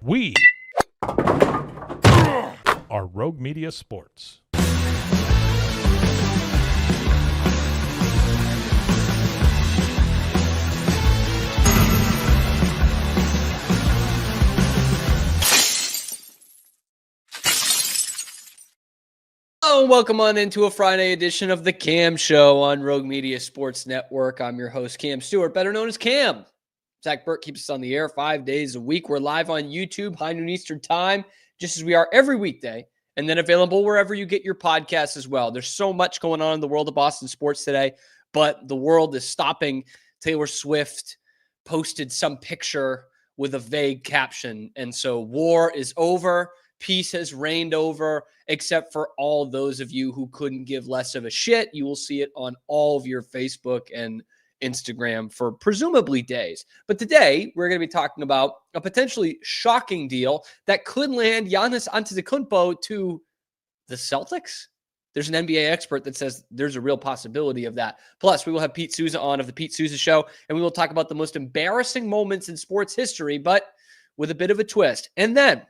We are Rogue Media Sports. Hello, and welcome on into a Friday edition of the Cam Show on Rogue Media Sports Network. I'm your host, Cam Stewart, better known as Cam. Zach Burke keeps us on the air 5 days a week. We're live on YouTube, high noon Eastern time, just as we are every weekday, and then available wherever you get your podcasts as well. There's so much going on in the world of Boston sports today, but the world is stopping. Taylor Swift posted some picture with a vague caption, and so war is over. Peace has reigned over, except for all those of you who couldn't give less of a shit. You will see it on all of your Facebook and Instagram for presumably days. But today, we're going to be talking about a potentially shocking deal that could land Giannis Antetokounmpo to the Celtics. There's an NBA expert that says there's a real possibility of that. Plus, we will have Pete Souza on of the Pete Souza Show, and we will talk about the most embarrassing moments in sports history, but with a bit of a twist. And then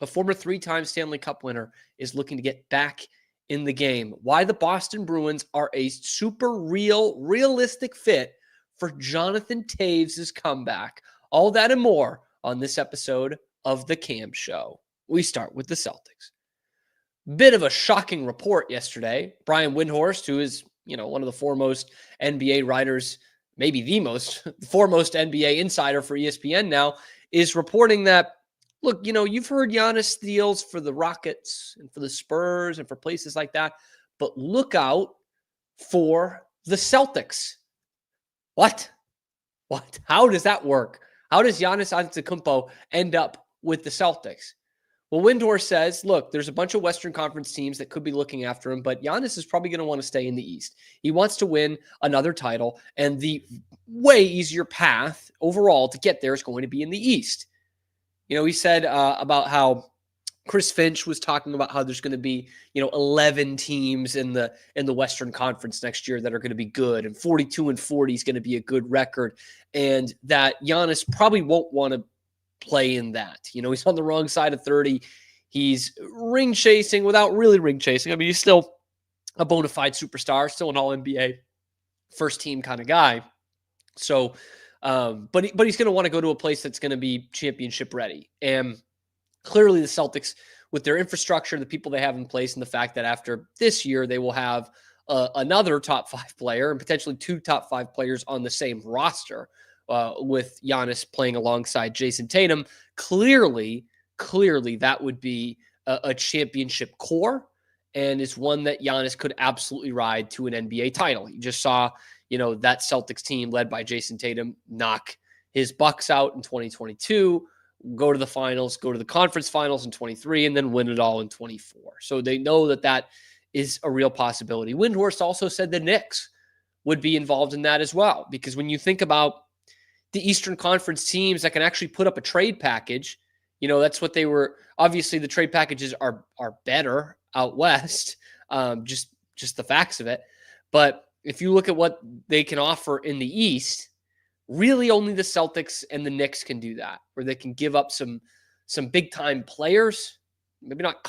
a former three-time Stanley Cup winner is looking to get back in the game. Why the Boston Bruins are a super realistic fit for Jonathan Toews' comeback. All that and more on this episode of The Cam Show. We start with the Celtics. Bit of a shocking report yesterday. Brian Windhorst, who is, one of the foremost NBA writers, maybe the foremost NBA insider for ESPN now, is reporting that, look, you've heard Giannis deals for the Rockets and for the Spurs and for places like that, but look out for the Celtics. What? How does that work? How does Giannis Antetokounmpo end up with the Celtics? Well, Windhorst says, look, there's a bunch of Western Conference teams that could be looking after him, but Giannis is probably going to want to stay in the East. He wants to win another title, and the way easier path overall to get there is going to be in the East. He said about how Chris Finch was talking about how there's going to be, 11 teams in the Western Conference next year that are going to be good, and 42-40 is going to be a good record, and that Giannis probably won't want to play in that. He's on the wrong side of 30. He's ring chasing without really ring chasing. I mean, he's still a bona fide superstar, still an all-NBA first team kind of guy. So, but he's going to want to go to a place that's going to be championship ready. And clearly the Celtics, with their infrastructure, the people they have in place, and the fact that after this year, they will have another top 5 player and potentially 2 top 5 players on the same roster with Giannis playing alongside Jayson Tatum. Clearly that would be a championship core, and is one that Giannis could absolutely ride to an NBA title. You just saw that Celtics team led by Jayson Tatum knock his Bucks out in 2022, go to the finals, go to the conference finals in 23, and then win it all in 24. So they know that is a real possibility. Windhorst also said the Knicks would be involved in that as well, because when you think about the Eastern Conference teams that can actually put up a trade package, that's what they were. Obviously, the trade packages are better out west, just the facts of it. But if you look at what they can offer in the East, really only the Celtics and the Knicks can do that, where they can give up some big-time players, maybe not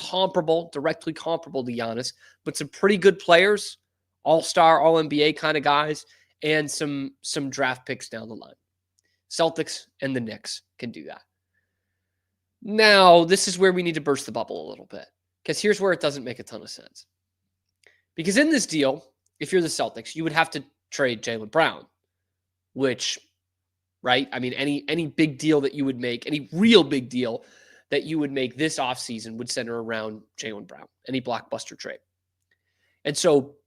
directly comparable to Giannis, but some pretty good players, all-star, all-NBA kind of guys, and some draft picks down the line. Celtics and the Knicks can do that. Now, this is where we need to burst the bubble a little bit, because here's where it doesn't make a ton of sense. Because in this deal, if you're the Celtics, you would have to trade Jaylen Brown, which, right? I mean, any big deal that you would make, any real big deal that you would make this offseason would center around Jaylen Brown, any blockbuster trade. And so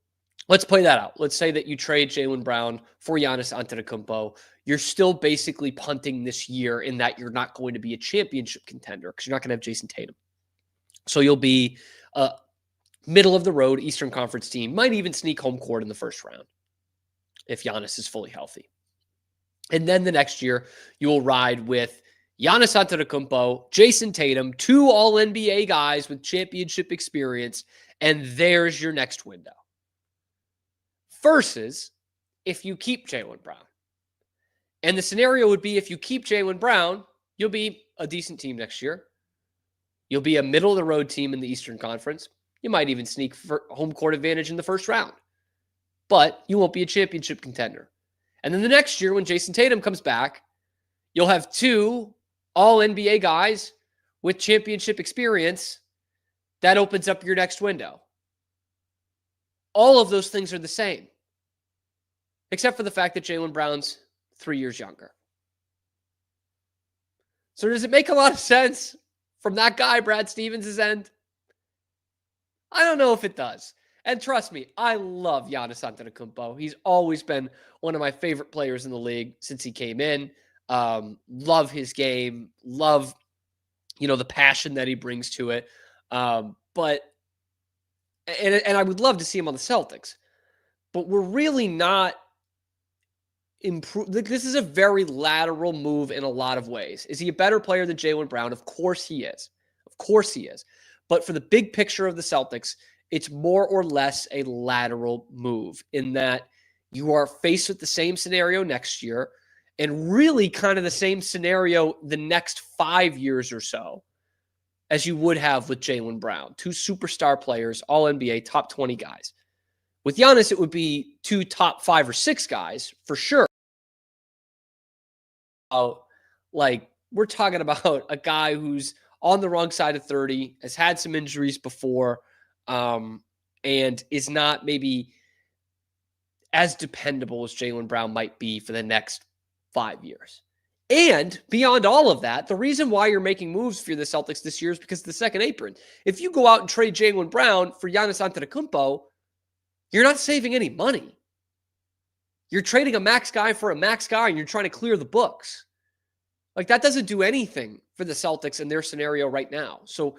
let's play that out. Let's say that you trade Jaylen Brown for Giannis Antetokounmpo. You're still basically punting this year in that you're not going to be a championship contender because you're not going to have Jayson Tatum. So you'll be middle of the road Eastern Conference team, might even sneak home court in the first round if Giannis is fully healthy. And then the next year, you will ride with Giannis Antetokounmpo, Jayson Tatum, 2 all-NBA guys with championship experience, and there's your next window. Versus if you keep Jaylen Brown. And the scenario would be, if you keep Jaylen Brown, you'll be a decent team next year. You'll be a middle-of-the-road team in the Eastern Conference. You might even sneak for home court advantage in the first round. But you won't be a championship contender. And then the next year when Jayson Tatum comes back, you'll have 2 all-NBA guys with championship experience. That opens up your next window. All of those things are the same, except for the fact that Jaylen Brown's 3 years younger. So does it make a lot of sense from that guy, Brad Stevens' end? I don't know if it does. And trust me, I love Giannis Antetokounmpo. He's always been one of my favorite players in the league since he came in. Love his game. Love, the passion that he brings to it. But I would love to see him on the Celtics. But we're really not This is a very lateral move in a lot of ways. Is he a better player than Jaylen Brown? Of course he is. Of course he is. But for the big picture of the Celtics, it's more or less a lateral move in that you are faced with the same scenario next year and really kind of the same scenario the next 5 years or so as you would have with Jaylen Brown. 2 superstar players, all NBA, top 20 guys. With Giannis, it would be 2 top 5 or 6 guys for sure. We're talking about a guy who's on the wrong side of 30, has had some injuries before, and is not maybe as dependable as Jaylen Brown might be for the next 5 years. And beyond all of that, the reason why you're making moves for the Celtics this year is because of the second apron. If you go out and trade Jaylen Brown for Giannis Antetokounmpo, you're not saving any money. You're trading a max guy for a max guy, and you're trying to clear the books. That doesn't do anything for the Celtics in their scenario right now. So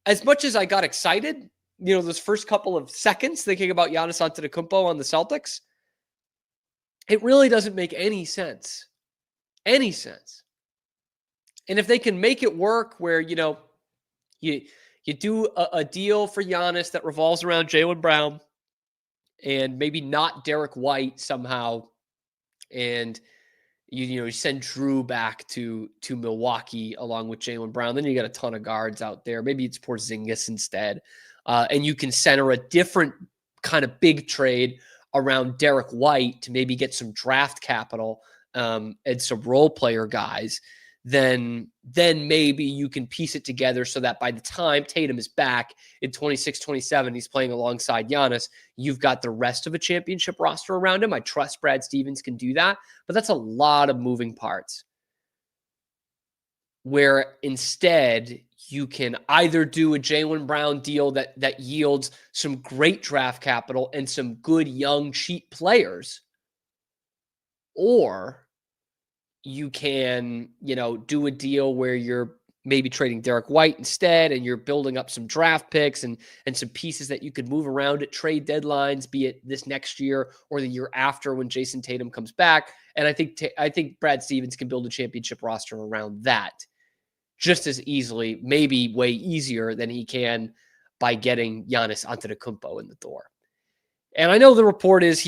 as much as I got excited, those first couple of seconds thinking about Giannis Antetokounmpo on the Celtics, it really doesn't make any sense. Any sense. And if they can make it work where, you do a deal for Giannis that revolves around Jaylen Brown and maybe not Derek White somehow, and you send Drew back to Milwaukee along with Jaylen Brown, then you got a ton of guards out there. Maybe it's Porzingis instead. And you can center a different kind of big trade around Derek White to maybe get some draft capital and some role player guys. Then maybe you can piece it together so that by the time Tatum is back in 26, 27, he's playing alongside Giannis, you've got the rest of a championship roster around him. I trust Brad Stevens can do that, but that's a lot of moving parts. Where instead you can either do a Jaylen Brown deal that yields some great draft capital and some good young cheap players, or you can, do a deal where you're maybe trading Derek White instead, and you're building up some draft picks and some pieces that you could move around at trade deadlines, be it this next year or the year after when Jayson Tatum comes back. And I think Brad Stevens can build a championship roster around that just as easily, maybe way easier than he can by getting Giannis Antetokounmpo in the door. And I know the report is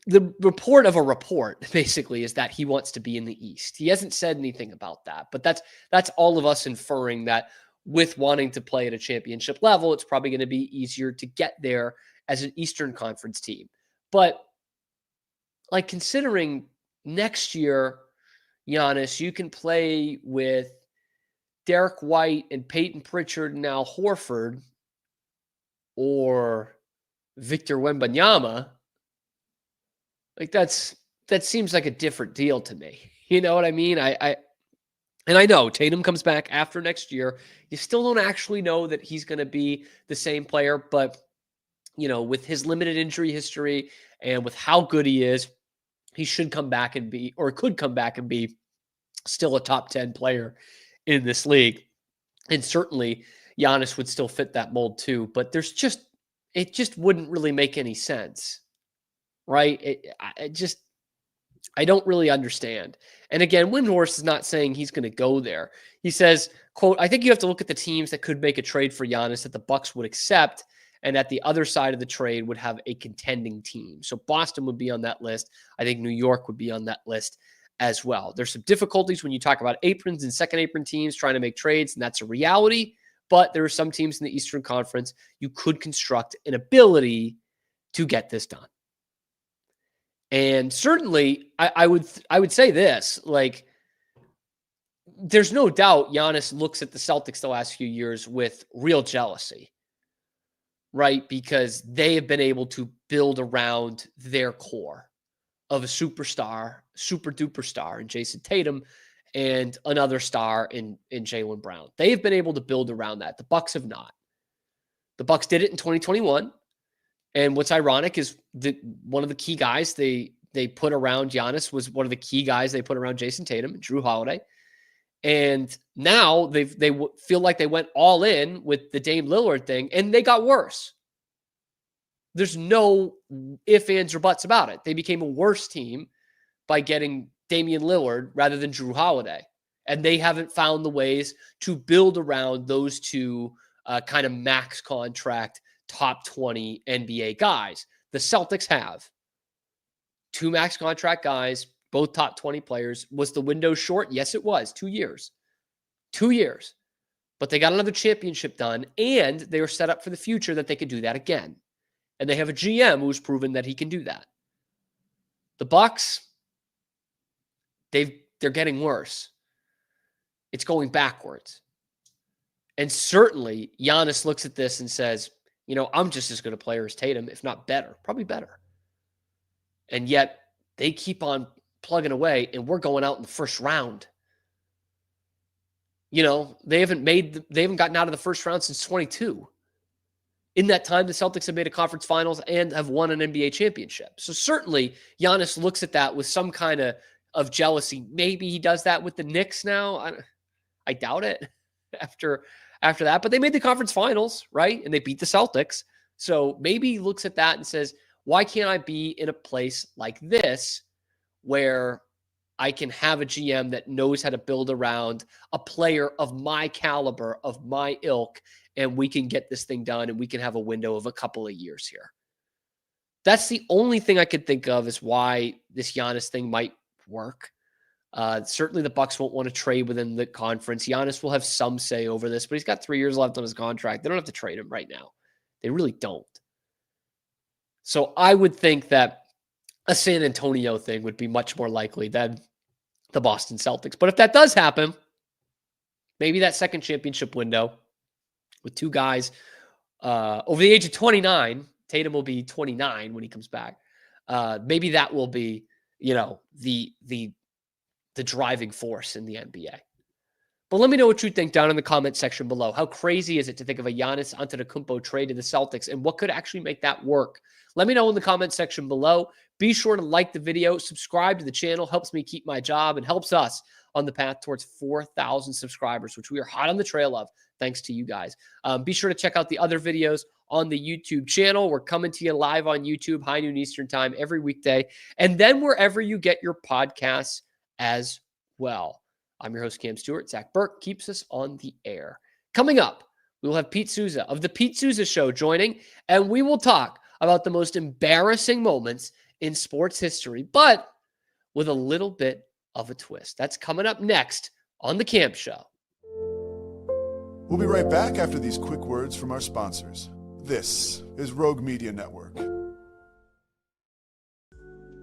the report of a report basically is that he wants to be in the East. He hasn't said anything about that, but that's all of us inferring that with wanting to play at a championship level, it's probably going to be easier to get there as an Eastern Conference team. But considering next year, Giannis, you can play with Derek White and Peyton Pritchard and Al Horford or Victor Wembanyama. That seems like a different deal to me. You know what I mean? I know Tatum comes back after next year. You still don't actually know that he's going to be the same player, but with his limited injury history and with how good he is, he should come back and be, or could come back and be, still a top 10 player in this league. And certainly Giannis would still fit that mold too, but it just wouldn't really make any sense. Right? I don't really understand. And again, Windhorst is not saying he's going to go there. He says, quote, "I think you have to look at the teams that could make a trade for Giannis that the Bucks would accept, and at the other side of the trade would have a contending team." So Boston would be on that list. I think New York would be on that list as well. There's some difficulties when you talk about aprons and second apron teams trying to make trades, and that's a reality. But there are some teams in the Eastern Conference you could construct an ability to get this done. And certainly, I would say this, like, there's no doubt Giannis looks at the Celtics the last few years with real jealousy, right? Because they have been able to build around their core of a superstar, super duper star in Jayson Tatum and another star in Jaylen Brown. They have been able to build around that. The Bucks have not. The Bucks did it in 2021. And what's ironic is that one of the key guys they put around Giannis was one of the key guys they put around Jayson Tatum, Drew Holiday. And now they feel like they went all in with the Dame Lillard thing, and they got worse. There's no ifs, ands, or buts about it. They became a worse team by getting Damian Lillard rather than Drew Holiday. And they haven't found the ways to build around those two kind of max contract top 20 NBA guys. The Celtics have two max contract guys, both top 20 players. Was the window short? Yes, it was. 2 years. 2 years. But they got another championship done, and they were set up for the future that they could do that again. And they have a GM who's proven that he can do that. The Bucks, they're getting worse. It's going backwards. And certainly, Giannis looks at this and says, you know, I'm just as good a player as Tatum, if not better, probably better. And yet, they keep on plugging away, and we're going out in the first round. You know, they haven't gotten out of the first round since 22. In that time, the Celtics have made a conference finals and have won an NBA championship. So certainly, Giannis looks at that with some kind of jealousy. Maybe he does that with the Knicks now. I doubt it after that. But they made the conference finals, right? And they beat the Celtics. So maybe he looks at that and says, why can't I be in a place like this where I can have a GM that knows how to build around a player of my caliber, of my ilk, and we can get this thing done and we can have a window of a couple of years here. That's the only thing I could think of is why this Giannis thing might work. Certainly the Bucks won't want to trade within the conference. Giannis will have some say over this, but he's got 3 years left on his contract. They don't have to trade him right now. They really don't. So I would think that a San Antonio thing would be much more likely than the Boston Celtics. But if that does happen, maybe that second championship window with two guys over the age of 29, Tatum will be 29 when he comes back. Maybe that will be, you know, the driving force in the NBA. But let me know what you think down in the comment section below. How crazy is it to think of a Giannis Antetokounmpo trade to the Celtics, and what could actually make that work? Let me know in the comment section below. Be sure to like the video, subscribe to the channel, helps me keep my job and helps us on the path towards 4,000 subscribers, which we are hot on the trail of, thanks to you guys. Be sure to check out the other videos on the YouTube channel. We're coming to you live on YouTube, high noon Eastern time, every weekday, and then wherever you get your podcasts as well. I'm your host, Cam Stewart. Zach Burke keeps us on the air. Coming up, we will have Pete Souza of The Pete Souza Show joining, and we will talk about the most embarrassing moments in sports history, but with a little bit of a twist. That's coming up next on The Cam Show. We'll be right back after these quick words from our sponsors. This is Rogue Media Network.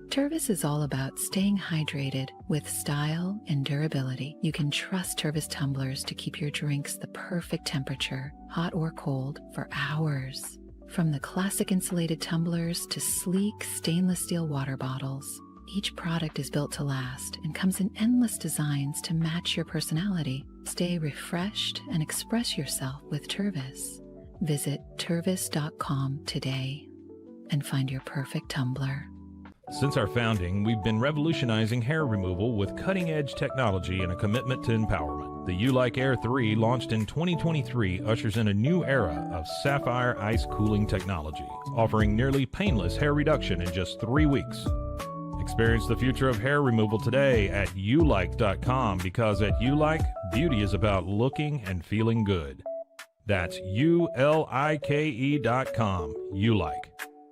Tervis is all about staying hydrated with style and durability. You can trust Tervis tumblers to keep your drinks the perfect temperature, hot or cold, for hours. From the classic insulated tumblers to sleek stainless steel water bottles, each product is built to last and comes in endless designs to match your personality. Stay refreshed and express yourself with Tervis. Visit tervis.com today and find your perfect tumbler. Since our founding, we've been revolutionizing hair removal with cutting-edge technology and a commitment to empowerment. The U-Like Air 3, launched in 2023, ushers in a new era of sapphire ice cooling technology, offering nearly painless hair reduction in just 3 weeks. Experience the future of hair removal today at ulike.com, because at U-Like, beauty is about looking and feeling good. That's ulike.com. U-Like.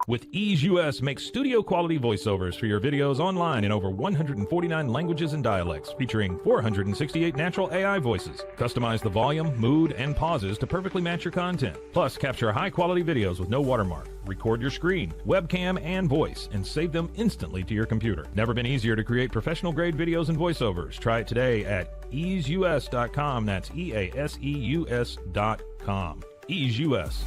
With Ease US, make studio quality voiceovers for your videos online in over 149 languages and dialects, featuring 468 natural AI voices. Customize the volume, mood, and pauses to perfectly match your content. Plus, capture high quality videos with no watermark. Record your screen, webcam, and voice, and save them instantly to your computer. Never been easier to create professional grade videos and voiceovers. Try it today at easeus.com. That's EASEUS.com. Ease US.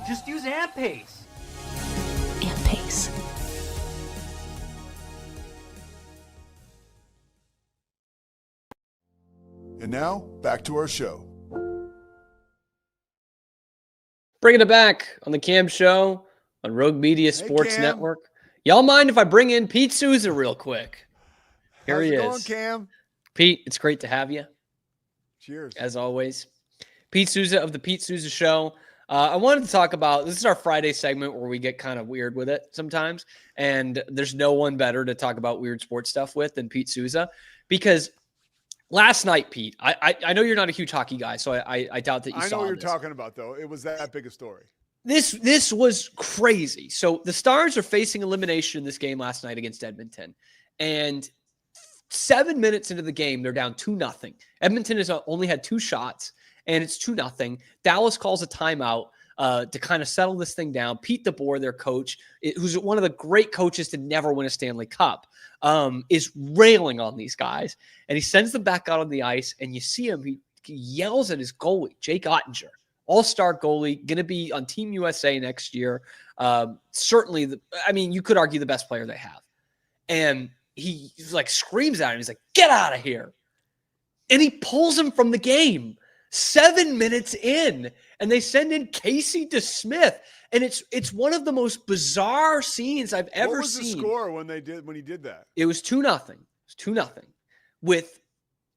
Just use AMP-Pace. AMP-Pace. And now, back to our show. Bringing it back on the Cam Show on Rogue Media Sports Cam. Network. Y'all mind if I bring in Pete Souza real quick? Here How's he it is. going, Cam? Pete, it's great to have you, Cheers. as always. Pete Souza of the Pete Souza Show. I wanted to talk about, this is our Friday segment where we get kind of weird with it sometimes, and there's no one better to talk about weird sports stuff with than Pete Souza, because last night, Pete, I know you're not a huge hockey guy, so I doubt that you saw I know what you're this. talking about, though. It was that big a story. This was crazy. So the Stars are facing elimination in this game last night against Edmonton, and 7 minutes into the game, they're down 2-0. Edmonton has only had 2 shots, and it's 2-0. Dallas calls a timeout to kind of settle this thing down. Pete DeBoer, their coach, who's one of the great coaches to never win a Stanley Cup, is railing on these guys, and he sends them back out on the ice, and you see him, he yells at his goalie, Jake Ottinger, all-star goalie, going to be on Team USA next year. Certainly, you could argue the best player they have. And he like screams at him. He's like, get out of here. And he pulls him from the game 7 minutes in. And they send in Casey DeSmith. And it's one of the most bizarre scenes I've ever seen. What was the score when he did that? It was 2-0. It was 2-0 with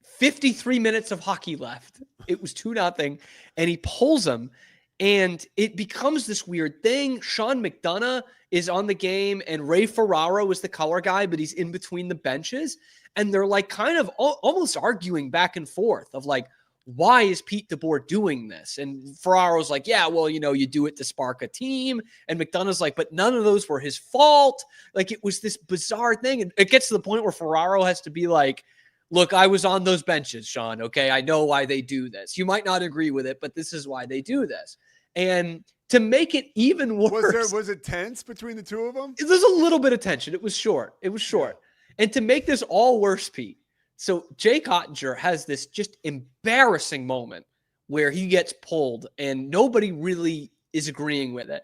53 minutes of hockey left. It was 2-0, and he pulls him, and it becomes this weird thing. Sean McDonough is on the game, and Ray Ferraro is the color guy, but he's in between the benches, and they're like kind of almost arguing back and forth of like, why is Pete DeBoer doing this? And Ferraro's like, yeah, well, you do it to spark a team. And McDonough's like, but none of those were his fault. Like, it was this bizarre thing. And it gets to the point where Ferraro has to be like, look, I was on those benches, Sean. Okay, I know why they do this. You might not agree with it, but this is why they do this. And to make it even worse, Was it tense between the two of them? there's a little bit of tension. It was short. Yeah. And to make this all worse, Pete, so Jake Ottinger has this just embarrassing moment where he gets pulled and nobody really is agreeing with it.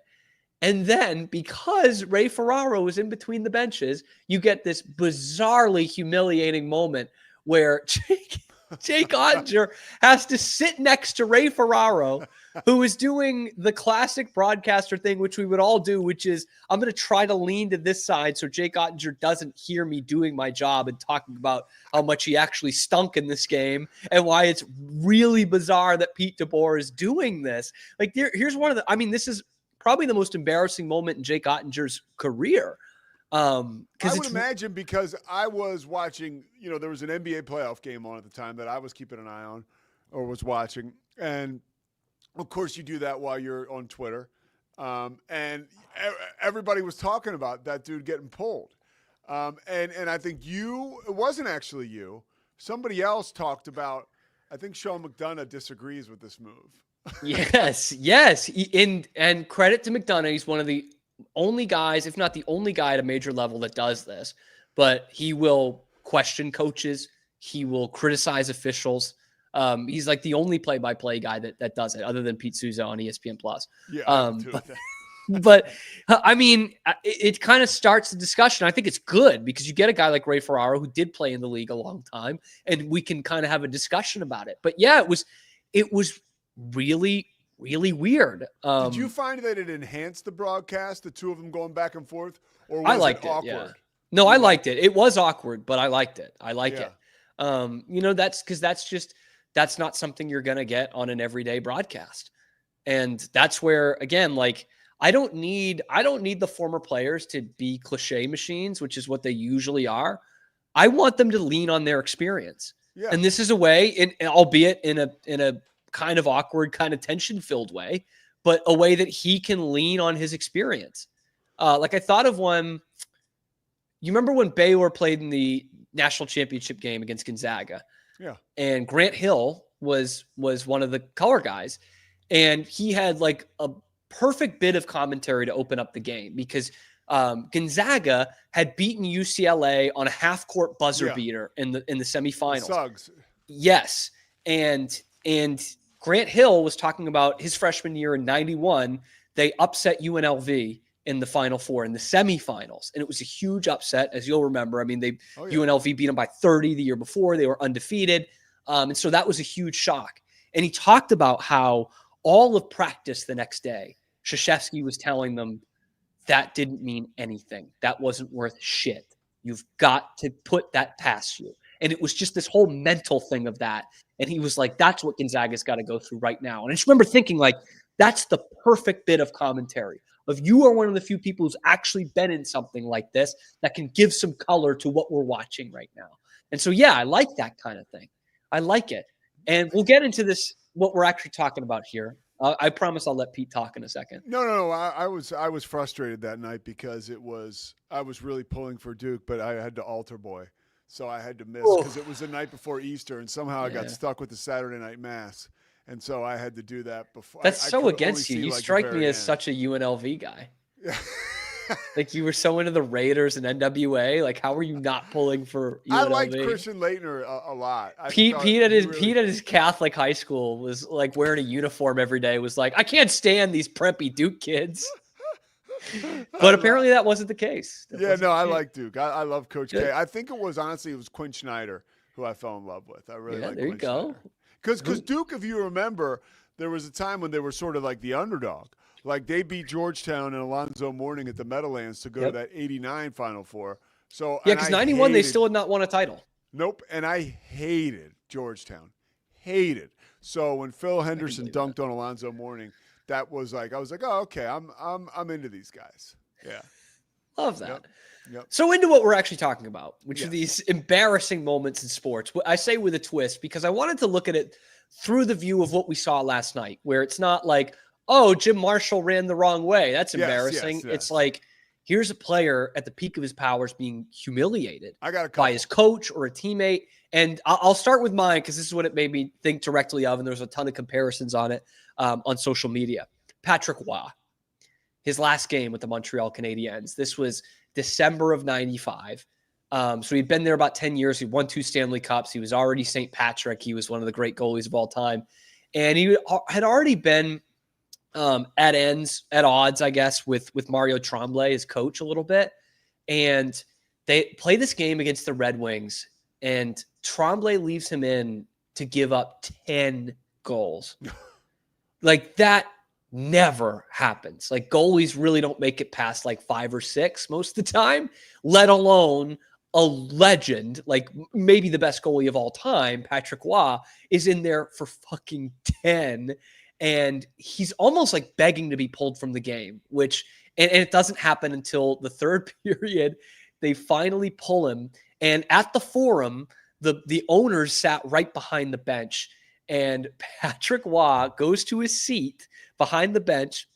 And then because Ray Ferraro is in between the benches, you get this bizarrely humiliating moment where Jake Ottinger has to sit next to Ray Ferraro, who is doing the classic broadcaster thing, which we would all do, which is I'm going to try to lean to this side so Jake Ottinger doesn't hear me doing my job and talking about how much he actually stunk in this game and why it's really bizarre that Pete DeBoer is doing this. Like, here's one of the, this is probably the most embarrassing moment in Jake Ottinger's career. I would imagine, because I was watching, there was an NBA playoff game on at the time that I was keeping an eye on or was watching. And of course you do that while you're on Twitter. And everybody was talking about that dude getting pulled. And I think it wasn't actually you. Somebody else talked about, I think Sean McDonough disagrees with this move. Yes. And credit to McDonough. He's one of the only guys, if not the only guy at a major level that does this, but he will question coaches. He will criticize officials. He's like the only play-by-play guy that does it, other than Pete Souza on ESPN Plus. Yeah. But it kind of starts the discussion. I think it's good because you get a guy like Ray Ferraro who did play in the league a long time, and we can kind of have a discussion about it. But yeah, it was really, really weird. Did you find that it enhanced the broadcast, the two of them going back and forth, or was I liked it awkward? Yeah. No, I liked it. It was awkward, but I liked it. Yeah. It. That's because that's not something you're going to get on an everyday broadcast. And that's where, again, like, I don't need the former players to be cliche machines, which is what they usually are. I want them to lean on their experience. Yeah. And this is a way, albeit in a kind of awkward, kind of tension-filled way, but a way that he can lean on his experience. Like I thought of one. You remember when Baylor played in the national championship game against Gonzaga? Yeah. And Grant Hill was one of the color guys, and he had like a perfect bit of commentary to open up the game because Gonzaga had beaten UCLA on a half-court buzzer beater in the semifinals. Suggs. Yes, and Grant Hill was talking about his freshman year in '91. They upset UNLV in the Final Four in the semifinals, and it was a huge upset, as you'll remember. I mean, UNLV beat them by 30 the year before. They were undefeated, and so that was a huge shock. And he talked about how all of practice the next day, Krzyzewski was telling them that didn't mean anything. That wasn't worth shit. You've got to put that past you. And it was just this whole mental thing of that. And he was like, that's what Gonzaga's got to go through right now. And I just remember thinking, like, that's the perfect bit of commentary. If you are one of the few people who's actually been in something like this that can give some color to what we're watching right now. And so, yeah, I like that kind of thing. I like it. And we'll get into this, what we're actually talking about here. I promise I'll let Pete talk in a second. No. I was frustrated that night because I was really pulling for Duke, but I had to altar boy. So I had to miss because it was the night before Easter, and somehow I got stuck with the Saturday night mass. And so I had to do that before. That's so against you. You strike me as such a UNLV guy. Yeah. Like you were so into the Raiders and NWA. Like, how were you not pulling for UNLV? I liked Christian Laettner a lot. Pete at his Catholic high school was like wearing a uniform every day. Was like, I can't stand these preppy Duke kids. But apparently that wasn't the case. I like Duke. I love Coach K. I think it was Quinn Snyder who I fell in love with. I really like Quinn Snyder. Because Duke, if you remember, there was a time when they were sort of like the underdog. Like they beat Georgetown and Alonzo Mourning at the Meadowlands to go to that '89 Final Four. So because '91 they still had not won a title. Nope, and I hated Georgetown, hated. So when Phil Henderson dunked on Alonzo Mourning, that was like I was like, oh okay, I'm into these guys. Yeah, love that. Yep. So into what we're actually talking about, which are these embarrassing moments in sports. I say with a twist because I wanted to look at it through the view of what we saw last night, where it's not like, oh, Jim Marshall ran the wrong way. That's embarrassing. Yes. It's like, here's a player at the peak of his powers being humiliated by his coach or a teammate. And I'll start with mine because this is what it made me think directly of. And there's a ton of comparisons on it on social media. Patrick Roy, his last game with the Montreal Canadiens. This was December of '95. So he'd been there about 10 years. He won 2 Stanley Cups. He was already St. Patrick. He was one of the great goalies of all time. And he had already been at odds, I guess, with Mario Tremblay, his coach, a little bit. And they play this game against the Red Wings, and Tremblay leaves him in to give up 10 goals. Like that never happens. Like goalies really don't make it past like 5 or 6 most of the time, let alone a legend, like maybe the best goalie of all time, Patrick Roy, is in there for fucking 10. And he's almost like begging to be pulled from the game, which, and it doesn't happen until the third period. They finally pull him. And at the Forum, the owners sat right behind the bench. And Patrick Roy goes to his seat behind the bench,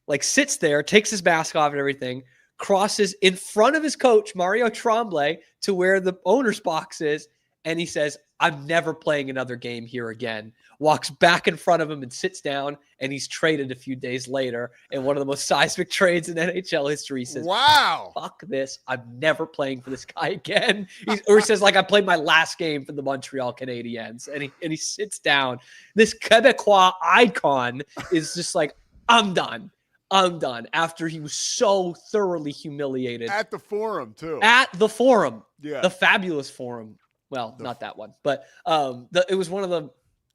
like sits there, takes his mask off and everything, crosses in front of his coach, Mario Tremblay, to where the owner's box is. And he says, I'm never playing another game here again. Walks back in front of him and sits down, and he's traded a few days later in one of the most seismic trades in NHL history. He says, wow, fuck this. I'm never playing for this guy again. Or he says, like, I played my last game for the Montreal Canadiens. And he sits down. This Quebecois icon is just like, I'm done. After he was so thoroughly humiliated. At the Forum, too. At the Forum. Yeah. The fabulous Forum. Well, not that one, but it was one of the,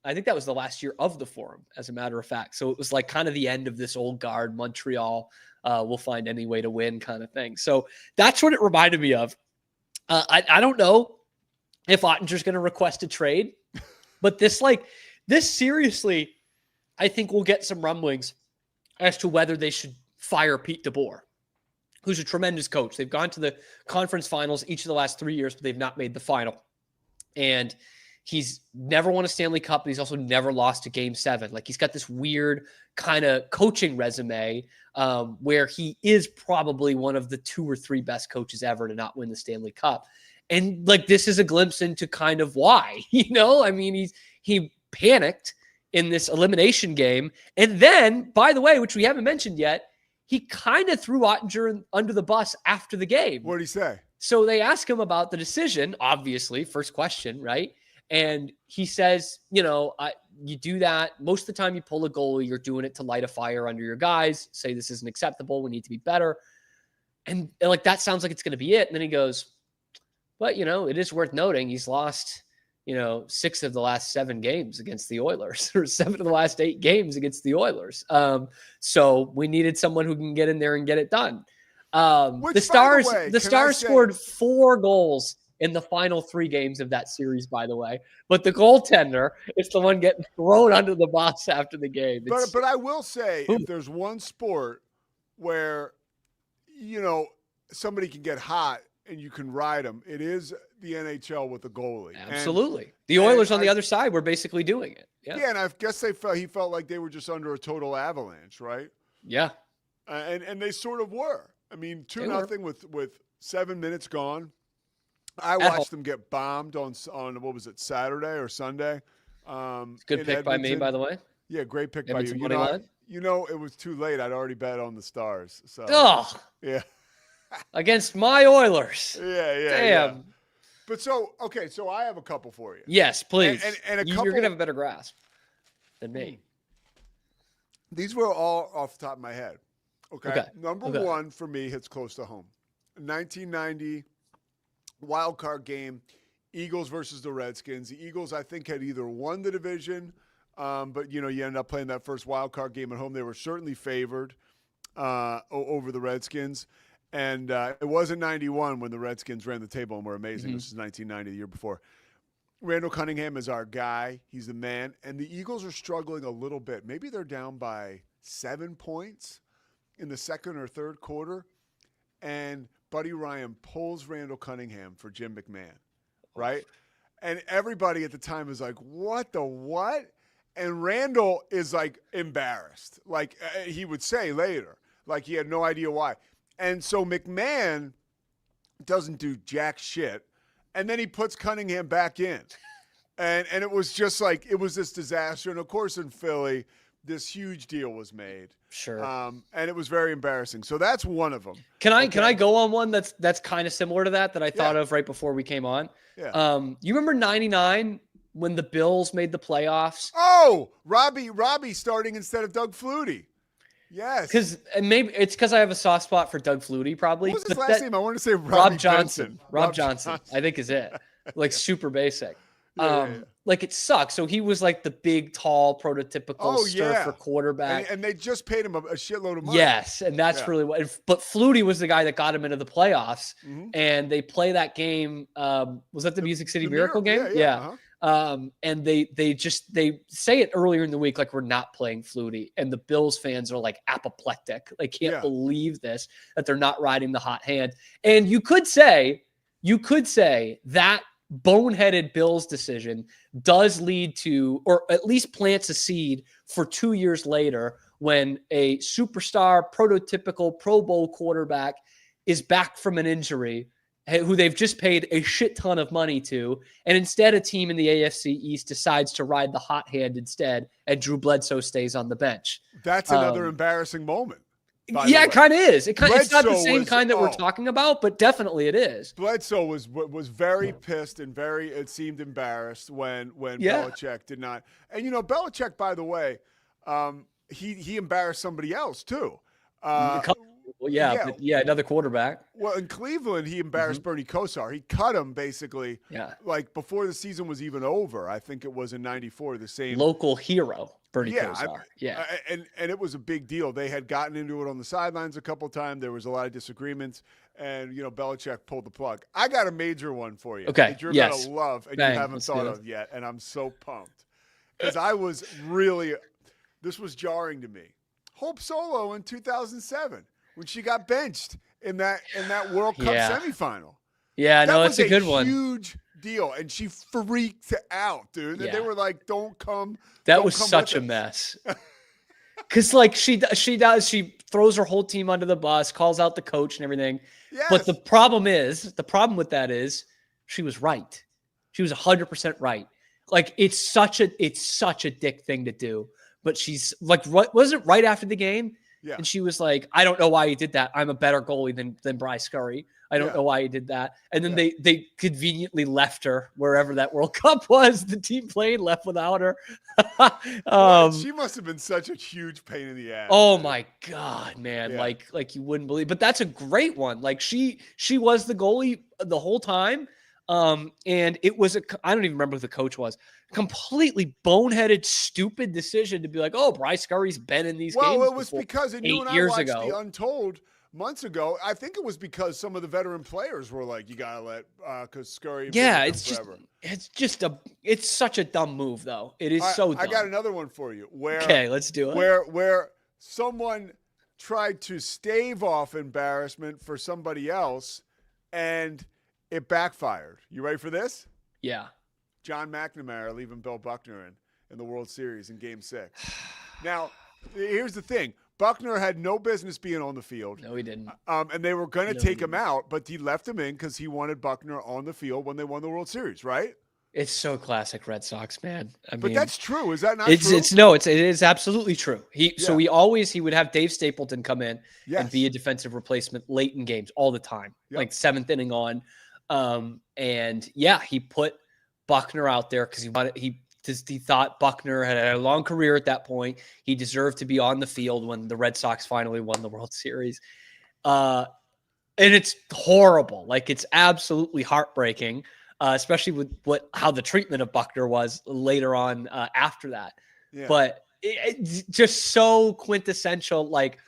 I think that was the last year of the Forum, as a matter of fact. So it was like kind of the end of this old guard Montreal will find any way to win kind of thing. So that's what it reminded me of. I don't know if Ottinger's going to request a trade, but this seriously, I think we'll get some rumblings as to whether they should fire Pete DeBoer, who's a tremendous coach. They've gone to the conference finals each of the last 3 years, but they've not made the final. And He's never won a Stanley Cup, but he's also never lost a Game 7. Like, he's got this weird kind of coaching resume where he is probably one of the 2 or 3 best coaches ever to not win the Stanley Cup. And like, this is a glimpse into kind of why, I mean, he panicked in this elimination game. And then, by the way, which we haven't mentioned yet, he kind of threw Ottinger under the bus after the game. What did he say? So they ask him about the decision, obviously, first question, right? And he says, you do that. Most of the time you pull a goalie, you're doing it to light a fire under your guys, say this isn't acceptable, we need to be better. And like, that sounds like it's going to be it. And then he goes, but, it is worth noting he's lost, 6 of the last 7 games against the Oilers, or 7 of the last 8 games against the Oilers. So we needed someone who can get in there and get it done. The Stars scored 4 goals in the final 3 games of that series, by the way. But the goaltender is the one getting thrown under the bus after the game. But I will say, if there's one sport where, somebody can get hot and you can ride them, it is the NHL with the goalie. Absolutely. The Oilers on the other side were basically doing it. Yeah, and I guess he felt like they were just under a total avalanche, right? Yeah. And they sort of were. I mean, 2-0 with 7 minutes gone. I watched them get bombed on what was it, Saturday or Sunday? Good pick by me, by the way. Yeah, great pick by Edmonton you. It was too late. I'd already bet on the Stars. So yeah, against my Oilers. Yeah. Damn. Yeah. But so I have a couple for you. Yes, please. And a couple, you're gonna have a better grasp than me. These were all off the top of my head. Okay. Number 1 for me hits close to home. 1990 wild card game, Eagles versus the Redskins. The Eagles, I think, had either won the division, but you end up playing that first wild card game at home. They were certainly favored over the Redskins, and it wasn't 91 when the Redskins ran the table and were amazing. This is 1990, the year before. Randall Cunningham is our guy. He's the man, and the Eagles are struggling a little bit. Maybe they're down by 7 points in the second or third quarter, and Buddy Ryan pulls Randall Cunningham for Jim McMahon, right? And everybody at the time is like, what the what? And Randall is like embarrassed. Like he would say later, like he had no idea why. And so McMahon doesn't do jack shit. And then he puts Cunningham back in. And it was just like, it was this disaster. And of course in Philly, this huge deal was made. Sure. And it was very embarrassing. So that's one of them. Can I go on one that's kind of similar to that I thought of right before we came on? Yeah. You remember 99 when the Bills made the playoffs? Oh, Robbie starting instead of Doug Flutie. Yes. Maybe it's because I have a soft spot for Doug Flutie, probably. What was his last name? I want to say Rob Johnson. Rob Johnson, I think is it. Like super basic. Like it sucks. So he was like the big, tall, prototypical surfer quarterback. And they just paid him a shitload of money. Yes, and that's really what. But Flutie was the guy that got him into the playoffs. And they play that game. Was that the Music City Miracle game? Yeah. And they say it earlier in the week, like, we're not playing Flutie. And the Bills fans are like apoplectic. They can't believe this, that they're not riding the hot hand. And you could say that boneheaded Bills decision does lead to, or at least plants a seed for 2 years later when a superstar, prototypical Pro Bowl quarterback is back from an injury, who they've just paid a shit ton of money to, and instead a team in the AFC East decides to ride the hot hand instead, and Drew Bledsoe stays on the bench. That's another embarrassing moment. Yeah, it kind of is. It's not the same kind that we're talking about, but definitely it is. Bledsoe was very pissed and it seemed embarrassed when Belichick did not. And Belichick, by the way, he embarrassed somebody else too. Another quarterback. Well, in Cleveland, he embarrassed Bernie Kosar. He cut him basically. Yeah. Like before the season was even over. I think it was in '94. The same local hero, Bernie Kosar. And it was a big deal. They had gotten into it on the sidelines a couple of times. There was a lot of disagreements, and Belichick pulled the plug. I got a major one for you. Okay. That you're gonna love, and you haven't thought of yet, and I'm so pumped because I was really. This was jarring to me. Hope Solo in 2007. When she got benched in that World Cup semifinal. Yeah, no, it's a good one. Huge deal, and she freaked out, dude. And they were like, "Don't come." That was such a mess. Because like she throws her whole team under the bus, calls out the coach and everything. Yes. But the problem with that is she was right. She was 100% right. Like it's such a dick thing to do. But she's like, was it right after the game? Yeah. And she was like, I don't know why you did that. I'm a better goalie than Bryce Curry. I don't know why you did that. And then they conveniently left her wherever that World Cup was. The team played, left without her. She must have been such a huge pain in the ass. Oh my God, man. Yeah. Like you wouldn't believe, but that's a great one. Like she was the goalie the whole time. And it was I don't even remember who the coach was. Completely boneheaded, stupid decision to be like, oh, Bryce Curry's been in these games. Well, it was because you and I watched ago. The Untold months ago. I think it was because some of the veteran players were like, you gotta let because Scurry. Yeah, it's such a dumb move though. It is so dumb. I got another one for you. Okay, let's do it. Where someone tried to stave off embarrassment for somebody else, and it backfired. You ready for this? Yeah. John McNamara leaving Bill Buckner in the World Series in Game 6. Now, here's the thing. Buckner had no business being on the field. No, he didn't. And they were going to take him out, but he left him in because he wanted Buckner on the field when they won the World Series, right? It's so classic Red Sox, man. But that's true. Is that not true? It is absolutely true. So he would have Dave Stapleton come in and be a defensive replacement late in games all the time, like seventh inning on. He put Buckner out there because he thought Buckner had a long career at that point. He deserved to be on the field when the Red Sox finally won the World Series. And it's horrible. Like it's absolutely heartbreaking, especially with how the treatment of Buckner was later on after that. Yeah. But it's just so quintessential, like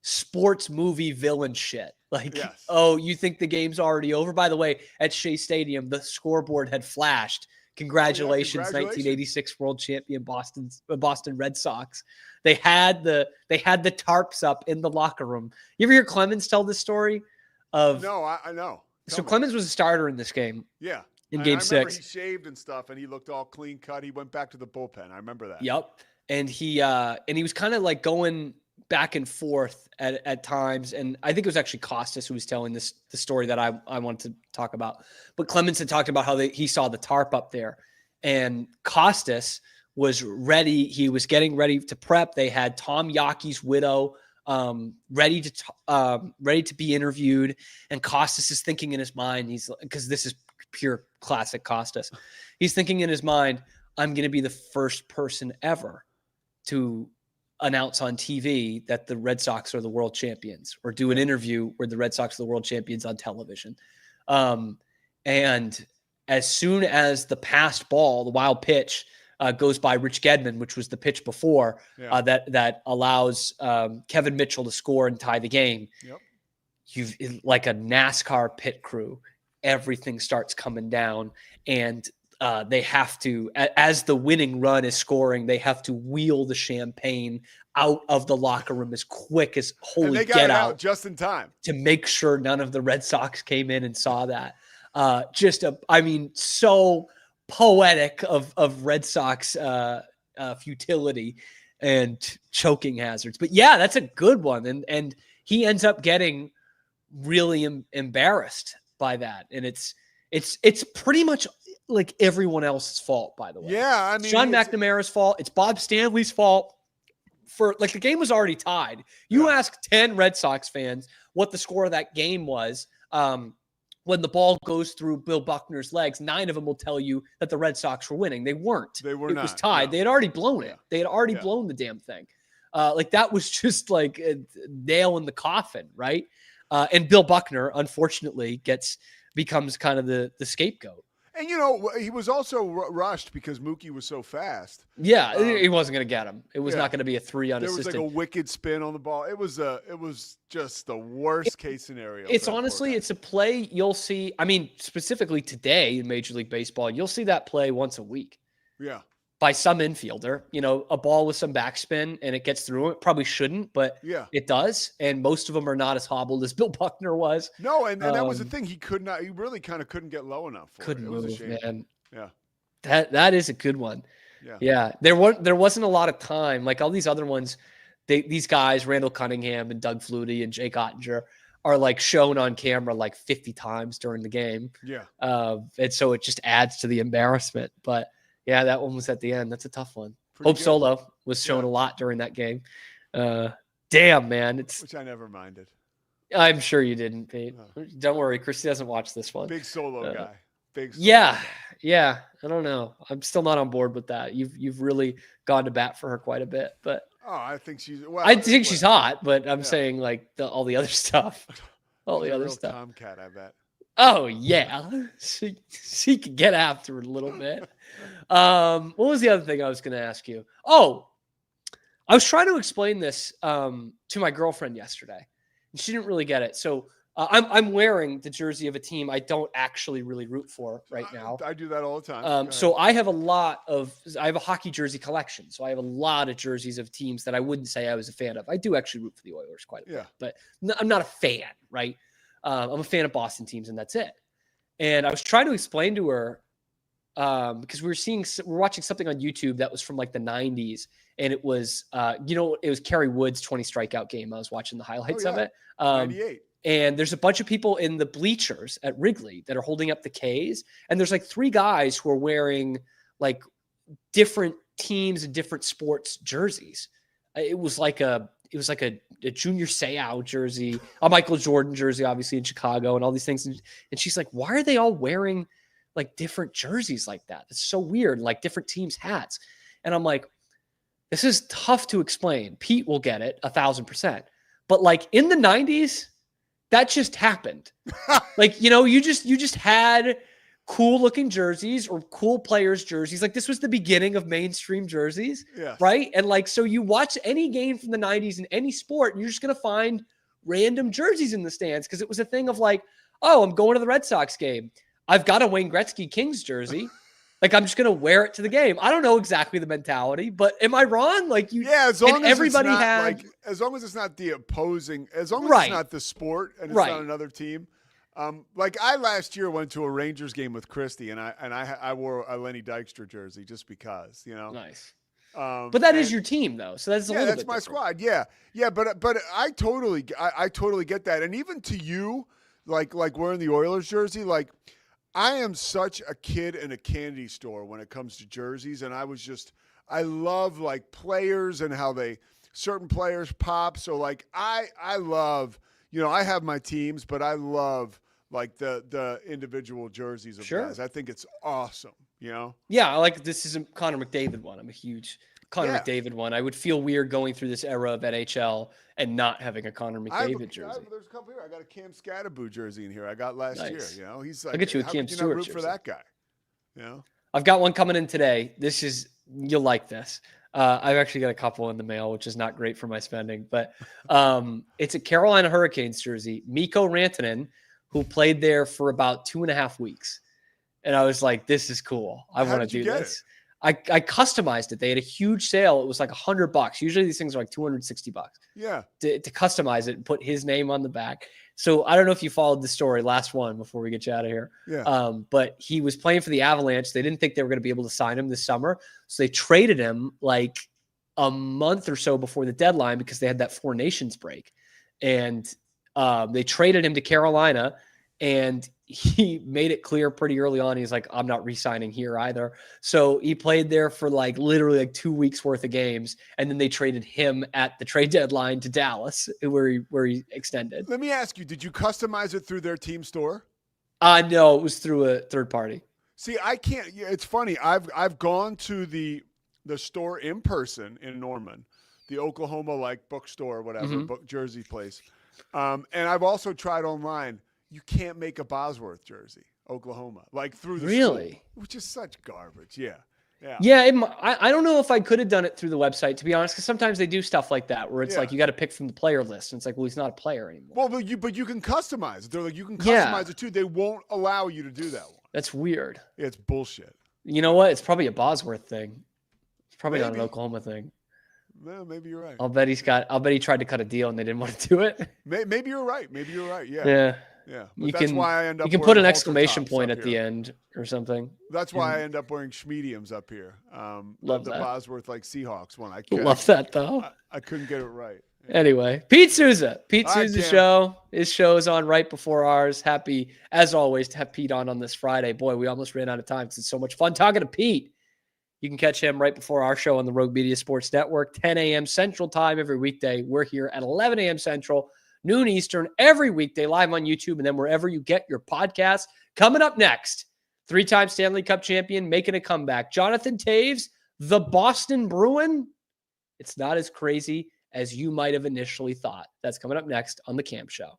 sports movie villain shit. Like, oh, you think the game's already over? By the way, at Shea Stadium, the scoreboard had flashed. Congratulations, 1986 world champion Boston Red Sox. They had the tarps up in the locker room. You ever hear Clemens tell this story? No, I know. So Clemens was a starter in this game. Yeah. In Game 6. He shaved and stuff, and he looked all clean cut. He went back to the bullpen. I remember that. Yep. And he was kind of like going back and forth at times. And I think it was actually Costas who was telling the story that I wanted to talk about. But Clemens had talked about how he saw the tarp up there. And Costas was ready. He was getting ready to prep. They had Tom Yaki's widow ready to be interviewed. And Costas is thinking in his mind, because this is pure classic Costas. He's thinking in his mind, I'm going to be the first person ever to announce on TV that the Red Sox are the world champions, or do an interview where the Red Sox are the world champions on television. And as soon as the passed ball, the wild pitch, goes by Rich Gedman, which was the pitch before, that allows Kevin Mitchell to score and tie the game. Yep. You've like a NASCAR pit crew, everything starts coming down, and they have to, as the winning run is scoring, they have to wheel the champagne out of the locker room as quick as and they got it out just in time to make sure none of the Red Sox came in and saw that. So poetic of Red Sox futility and choking hazards. But yeah, that's a good one. And he ends up getting really embarrassed by that. And it's pretty much like everyone else's fault, by the way. Yeah, I mean, Sean McNamara's fault. It's Bob Stanley's fault. For like the game was already tied. You ask 10 Red Sox fans what the score of that game was. When the ball goes through Bill Buckner's legs, 9 of them will tell you that the Red Sox were winning. They weren't. They were not. It was tied. No. They had already blown it. They had already blown the damn thing. Like that was just like a nail in the coffin, right? And Bill Buckner, unfortunately, becomes kind of the scapegoat. And, he was also rushed because Mookie was so fast. Yeah, he wasn't going to get him. It was not going to be a 3 unassisted. There was like a wicked spin on the ball. It was just the worst case scenario. It's honestly, it's a play you'll see. I mean, specifically today in Major League Baseball, you'll see that play once a week. Yeah. by some infielder, a ball with some backspin and it gets through. It probably shouldn't, but it does. And most of them are not as hobbled as Bill Buckner was. No, and that was the thing. He really kind of couldn't get low enough for couldn't it. It was move, a shame. Man. Yeah. That is a good one. Yeah. There wasn't a lot of time. Like all these other ones, these guys, Randall Cunningham and Doug Flutie and Jake Ottinger, are like shown on camera like 50 times during the game. Yeah. And so it just adds to the embarrassment. But yeah, that one was at the end. That's a tough one. Pretty Hope good. Solo was shown a lot during that game. Damn, man. Which I never minded. I'm sure you didn't, Pete. No. Don't worry. Christy doesn't watch this one. Big Solo guy. Big Solo guy. Yeah. I don't know. I'm still not on board with that. You've really gone to bat for her quite a bit, but I think she's she's hot, but I'm saying like all the other stuff. All the other stuff. Tomcat, I bet. Oh yeah. She could get after it a little bit. What was the other thing I was gonna ask you? Oh, I was trying to explain this to my girlfriend yesterday, and she didn't really get it. So I'm wearing the jersey of a team I don't actually really root for right now. I do that all the time. So I have a hockey jersey collection. So I have a lot of jerseys of teams that I wouldn't say I was a fan of. I do actually root for the Oilers quite a bit, but I'm not a fan, right? I'm a fan of Boston teams, and that's it. And I was trying to explain to her because we're watching something on YouTube that was from like the 90s, and it was it was Kerry Wood's 20 strikeout game. I was watching the highlights of it. 98. And there's a bunch of people in the bleachers at Wrigley that are holding up the Ks. And there's like 3 guys who are wearing like different teams and different sports jerseys. It was like a Junior Seau jersey, a Michael Jordan jersey, obviously in Chicago, and all these things. And she's like, why are they all wearing like different jerseys like that? It's so weird. Like different teams' hats. And I'm like, this is tough to explain. Pete will get it 1,000%. But like in the 90s, that just happened. Like, you just had cool looking jerseys or cool players jerseys. Like this was the beginning of mainstream jerseys, right? And like, so you watch any game from the 90s in any sport, and you're just going to find random jerseys in the stands. Cause it was a thing of like, oh, I'm going to the Red Sox game. I've got a Wayne Gretzky Kings jersey. Like I'm just going to wear it to the game. I don't know exactly the mentality, but am I wrong? Like as long as everybody it's not, had, as long as it's not the opposing, as long as it's not the sport and it's not another team. Like I last year went to a Rangers game with Christy, and I wore a Lenny Dykstra jersey just because, Nice. But that is your team though, so that's a little bit my different. squad. Yeah, but I totally get that, and even to you, like wearing the Oilers jersey, like. I am such a kid in a candy store when it comes to jerseys, and I love like players and how certain players pop. So like I love, I have my teams, but I love like the individual jerseys of guys. I think it's awesome, Yeah, I like this is a Connor McDavid one. I'm a huge Connor McDavid one. I would feel weird going through this era of NHL and not having a Connor McDavid jersey. There's a couple here. I got a Cam Scatterboo jersey in here. I got last year. He's like, I'll get you a Cam Stewart root jersey for that guy. I've got one coming in today. You'll like this. I've actually got a couple in the mail, which is not great for my spending, but it's a Carolina Hurricanes jersey. Mikko Rantanen, who played there for about 2.5 weeks. And I was like, this is cool. I want to do this. I customized it. They had a huge sale. It was like $100. Usually these things are like $260. Yeah. To customize it and put his name on the back. So I don't know if you followed the story. Last one before we get you out of here. Yeah. But he was playing for the Avalanche. They didn't think they were going to be able to sign him this summer. So they traded him like a month or so before the deadline because they had that 4 Nations break. And they traded him to Carolina, and he made it clear pretty early on. He's like, I'm not re-signing here either. So he played there for like literally like 2 weeks worth of games. And then they traded him at the trade deadline to Dallas where he extended. Let me ask you, did you customize it through their team store? No, it was through a third party. See, I can't, it's funny. I've gone to the store in person in Norman, the Oklahoma like bookstore or whatever, book jersey place. And I've also tried online. You can't make a Bosworth jersey, Oklahoma, like through the school, which is such garbage. Yeah. I don't know if I could have done it through the website, to be honest, because sometimes they do stuff like that where it's like you got to pick from the player list, and it's like, well, he's not a player anymore. Well, but you can customize it. They're like, you can customize it too. They won't allow you to do that one. That's weird. It's bullshit. You know what? It's probably a Bosworth thing. probably not an Oklahoma thing. Well, maybe you're right. I'll bet he tried to cut a deal and they didn't want to do it. Maybe you're right. Yeah. But that's why I end up. You can put an exclamation point at the end or something. That's why I end up wearing schmediums up here. Love the that. Bosworth Seahawks one. Love that though. I couldn't get it right. Anyway, Pete Souza. Pete Souza's Cam. show. His show is on right before ours. Happy, as always, to have Pete on this Friday. Boy, we almost ran out of time because it's so much fun talking to Pete. You can catch him right before our show on the Rogue Media Sports Network, 10 a.m. Central Time every weekday. We're here at 11 a.m. Central, noon Eastern, every weekday, live on YouTube, and then wherever you get your podcasts. Coming up next, 3-time Stanley Cup champion making a comeback. Jonathan Toews, the Boston Bruin. It's not as crazy as you might have initially thought. That's coming up next on The Cam Show.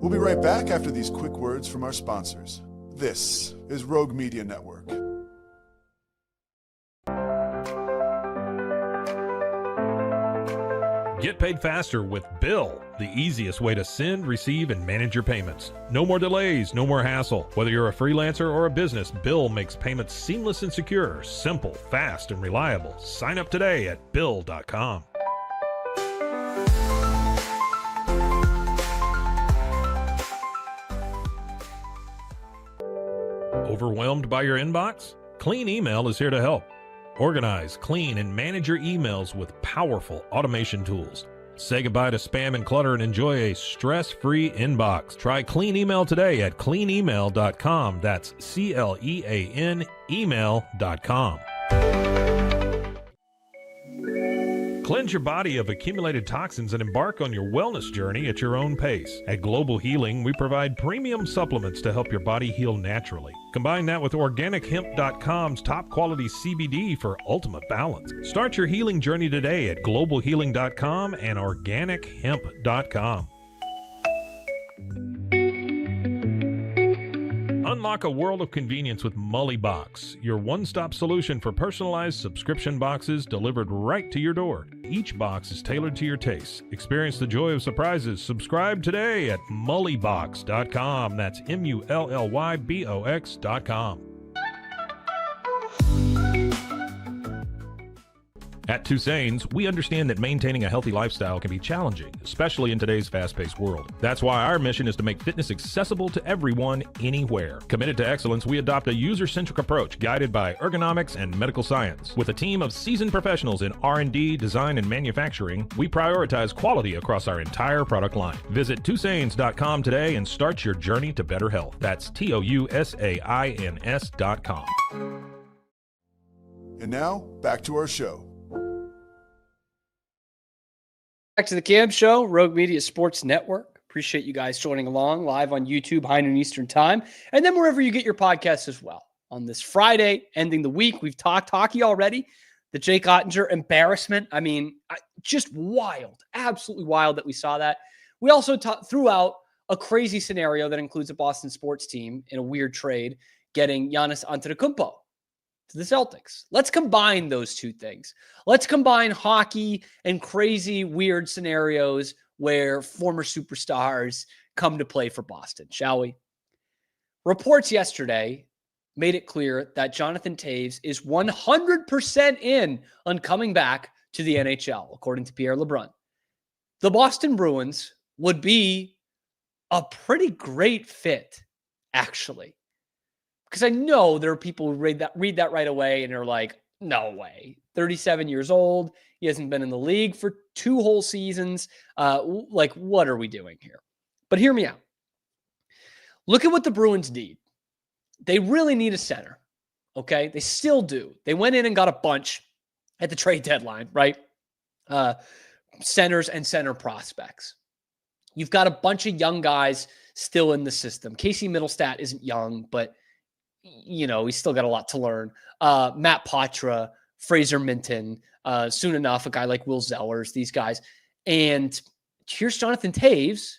We'll be right back after these quick words from our sponsors. This is Rogue Media Network. Get paid faster with Bill, the easiest way to send, receive, and manage your payments. No more delays, no more hassle. Whether you're a freelancer or a business, Bill makes payments seamless and secure, simple, fast, and reliable. Sign up today at Bill.com. Overwhelmed by your inbox? Clean Email is here to help. Organize, clean, and manage your emails with powerful automation tools. Say goodbye to spam and clutter and enjoy a stress-free inbox. Try Clean Email today at cleanemail.com. That's CLEAN email.com. Cleanse your body of accumulated toxins and embark on your wellness journey at your own pace. At Global Healing, we provide premium supplements to help your body heal naturally. Combine that with OrganicHemp.com's top quality CBD for ultimate balance. Start your healing journey today at GlobalHealing.com and OrganicHemp.com. Unlock a world of convenience with Mully Box, your one-stop solution for personalized subscription boxes delivered right to your door. Each box is tailored to your taste. Experience the joy of surprises. Subscribe today at mullybox.com. That's MULLYBOX.com. At Tusain's, we understand that maintaining a healthy lifestyle can be challenging, especially in today's fast-paced world. That's why our mission is to make fitness accessible to everyone, anywhere. Committed to excellence, we adopt a user-centric approach guided by ergonomics and medical science. With a team of seasoned professionals in R&D, design, and manufacturing, we prioritize quality across our entire product line. Visit Tusains.com today and start your journey to better health. That's TOUSAINS.com. And now, back to our show. Back to the Cam Show, Rogue Media Sports Network. Appreciate you guys joining along live on YouTube, high noon Eastern time, and then wherever you get your podcasts as well. On this Friday, ending the week, we've talked hockey already. The Jake Ottinger embarrassment. I mean, just wild, absolutely wild that we saw that. We also threw out a crazy scenario that includes a Boston sports team in a weird trade getting Giannis Antetokounmpo to the Celtics. Let's combine those two things. Let's combine hockey and crazy, weird scenarios where former superstars come to play for Boston, shall we? Reports yesterday made it clear that Jonathan Toews is 100% in on coming back to the NHL, according to Pierre LeBrun. The Boston Bruins would be a pretty great fit, actually. Because I know there are people who read that right away and are like, no way. 37 years old. He hasn't been in the league for 2 whole seasons. What are we doing here? But hear me out. Look at what the Bruins need. They really need a center. Okay? They still do. They went in and got a bunch at the trade deadline, right? Centers and center prospects. You've got a bunch of young guys still in the system. Casey Middlestat isn't young, but he's still got a lot to learn. Matt Patra, Fraser Minton, soon enough, a guy like Will Zellers, these guys. And here's Jonathan Toews,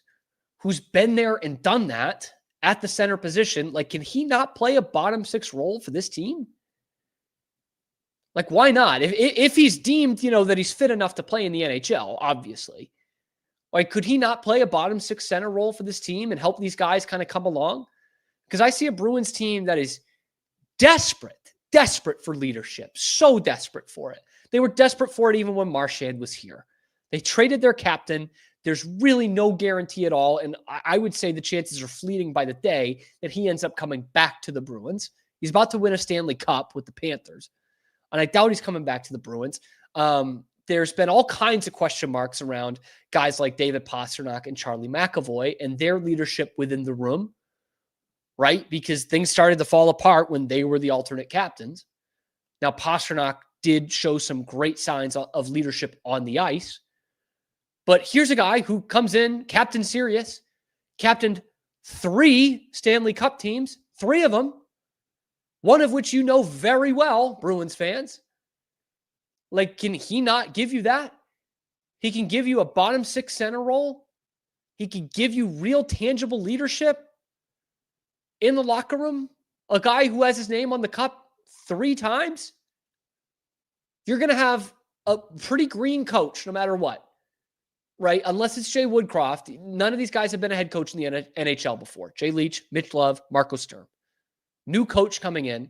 who's been there and done that at the center position. Like, can he not play a bottom 6 role for this team? Like, why not? If he's deemed, that he's fit enough to play in the NHL, obviously. Like, could he not play a bottom 6 center role for this team and help these guys kind of come along? Because I see a Bruins team that is desperate desperate for leadership, so desperate for it. They were desperate for it even when Marchand was here. They traded their captain. There's really no guarantee at all. And I would say the chances are fleeting by the day that he ends up coming back to the Bruins. He's about to win a Stanley Cup with the Panthers. And I doubt he's coming back to the Bruins. There's been all kinds of question marks around guys like David Pastrnak and Charlie McAvoy and their leadership within the room, right? Because things started to fall apart when they were the alternate captains. Now, Pastrnak did show some great signs of leadership on the ice. But here's a guy who comes in, captain serious, captained 3 Stanley Cup teams, 3 of them, one of which you know very well, Bruins fans. Like, can he not give you that? He can give you a bottom 6 center role. He can give you real tangible leadership in the locker room. A guy who has his name on the cup 3 times. You're going to have a pretty green coach no matter what. Right? Unless it's Jay Woodcroft. None of these guys have been a head coach in the NHL before. Jay Leach, Mitch Love, Marco Sturm. New coach coming in.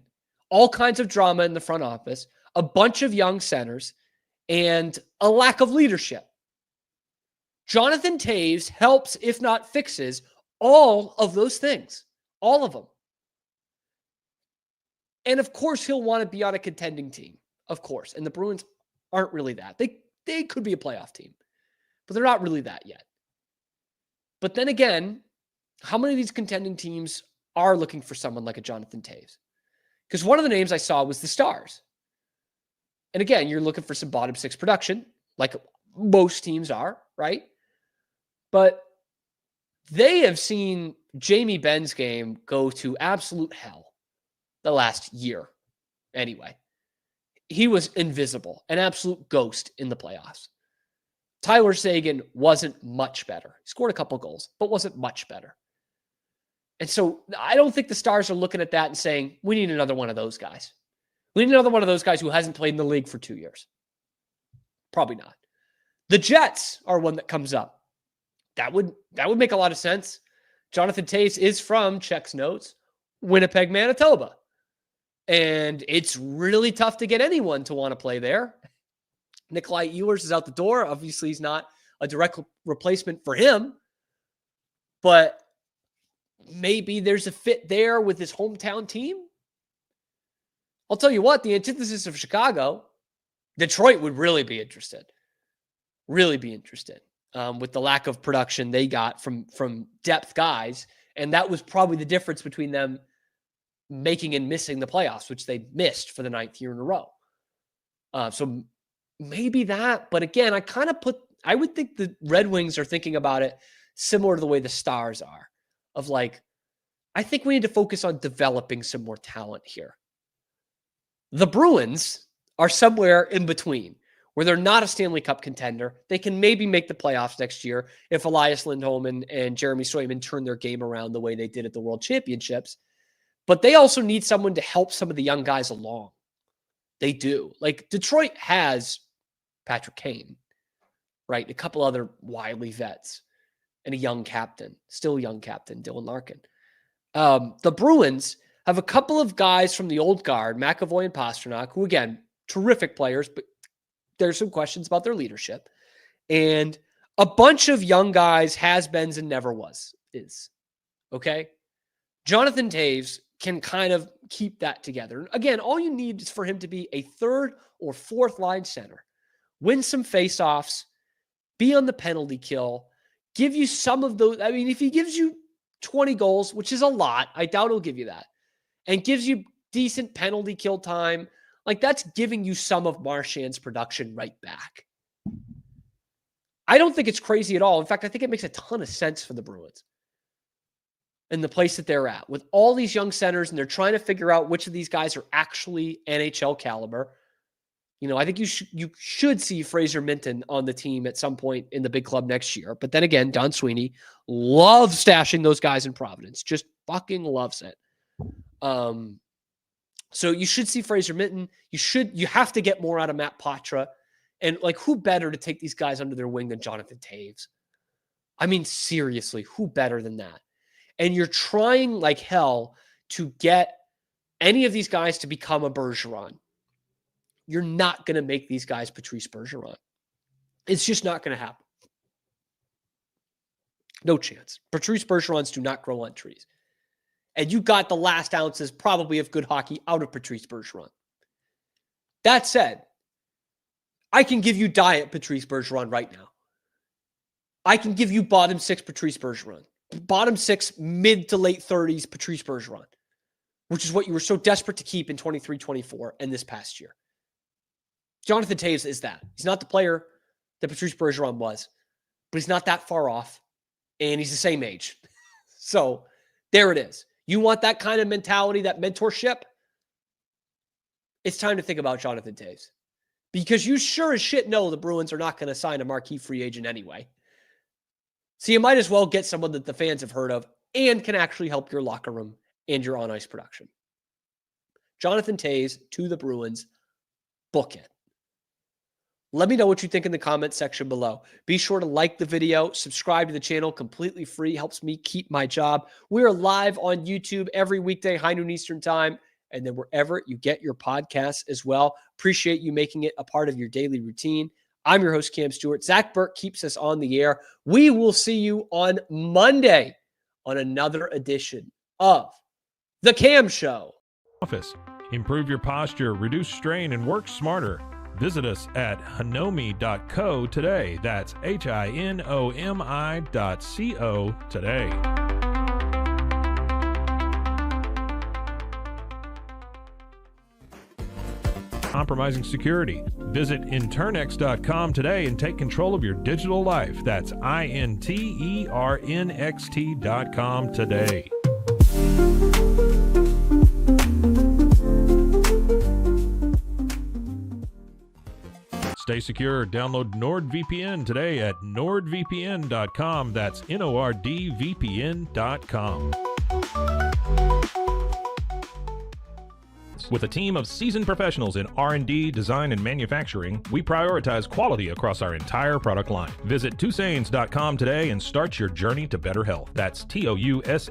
All kinds of drama in the front office. A bunch of young centers. And a lack of leadership. Jonathan Toews helps, if not fixes, all of those things. All of them. And of course, he'll want to be on a contending team. Of course. And the Bruins aren't really that. They could be a playoff team. But they're not really that yet. But then again, how many of these contending teams are looking for someone like a Jonathan Toews? Because one of the names I saw was the Stars. And again, you're looking for some bottom 6 production, like most teams are, right? But they have seen Jamie Benn's game go to absolute hell the last year. Anyway, he was invisible, an absolute ghost in the playoffs. Tyler Seguin wasn't much better. He scored a couple goals, but wasn't much better. And so I don't think the Stars are looking at that and saying, we need another one of those guys. We need another one of those guys who hasn't played in the league for 2 years. Probably not. The Jets are one that comes up. That would make a lot of sense. Jonathan Toews is from, checks notes, Winnipeg, Manitoba. And it's really tough to get anyone to want to play there. Nikolai Ehlers is out the door. Obviously, he's not a direct replacement for him. But maybe there's a fit there with his hometown team. I'll tell you what, the antithesis of Chicago, Detroit would really be interested. Really be interested with the lack of production they got from depth guys. And that was probably the difference between them making and missing the playoffs, which they missed for the 9th year in a row. So maybe that, but again, I would think the Red Wings are thinking about it similar to the way the Stars are, of like, I think we need to focus on developing some more talent here. The Bruins are somewhere in between, where they're not a Stanley Cup contender. They can maybe make the playoffs next year if Elias Lindholm and Jeremy Swayman turn their game around the way they did at the World Championships. But they also need someone to help some of the young guys along. They do. Like, Detroit has Patrick Kane, right? A couple other wily vets and a young captain, still young captain, Dylan Larkin. The Bruins have a couple of guys from the old guard, McAvoy and Pastrnak, who, again, terrific players, but there's some questions about their leadership. And a bunch of young guys, has-beens and never-was-is. Okay? Jonathan Toews can kind of keep that together. Again, all you need is for him to be a 3rd or 4th line center. Win some faceoffs, be on the penalty kill, give you some of those. I mean, if he gives you 20 goals, which is a lot, I doubt he'll give you that, and gives you decent penalty kill time, like, that's giving you some of Marchand's production right back. I don't think it's crazy at all. In fact, I think it makes a ton of sense for the Bruins and the place that they're at with all these young centers, and they're trying to figure out which of these guys are actually NHL caliber. You know, I think you should see Fraser Minton on the team at some point in the big club next year. But then again, Don Sweeney loves stashing those guys in Providence. Just fucking loves it. So you should see Fraser Minton. You have to get more out of Matt Patra. And like, who better to take these guys under their wing than Jonathan Toews? I mean, seriously, who better than that? And you're trying like hell to get any of these guys to become a Bergeron. You're not going to make these guys Patrice Bergeron. It's just not going to happen. No chance. Patrice Bergerons do not grow on trees. And you got the last ounces probably of good hockey out of Patrice Bergeron. That said, I can give you diet Patrice Bergeron right now. I can give you bottom 6 Patrice Bergeron. Bottom 6, mid to late 30s Patrice Bergeron, which is what you were so desperate to keep in 23-24 and this past year. Jonathan Toews is that. He's not the player that Patrice Bergeron was, but he's not that far off, and he's the same age. So there it is. You want that kind of mentality, that mentorship? It's time to think about Jonathan Toews, because you sure as shit know the Bruins are not going to sign a marquee free agent anyway. So you might as well get someone that the fans have heard of and can actually help your locker room and your on-ice production. Jonathan Toews to the Bruins. Book it. Let me know what you think in the comment section below. Be sure to like the video, subscribe to the channel, completely free, helps me keep my job. We are live on YouTube every weekday, high noon Eastern time, and then wherever you get your podcasts as well. Appreciate you making it a part of your daily routine. I'm your host, Cam Stewart. Zach Burke keeps us on the air. We will see you on Monday on another edition of The Cam Show. Office. Improve your posture, reduce strain, and work smarter. Visit us at hinomi.co today. That's HINOMI.co today. Compromising security. Visit internx.com today and take control of your digital life. That's INTERNXT.com today. Stay secure. Download NordVPN today at nordvpn.com. That's NORDVPN.com. With a team of seasoned professionals in R&D, design, and manufacturing, we prioritize quality across our entire product line. Visit Tousains.com today and start your journey to better health. That's TOUSAINS.com.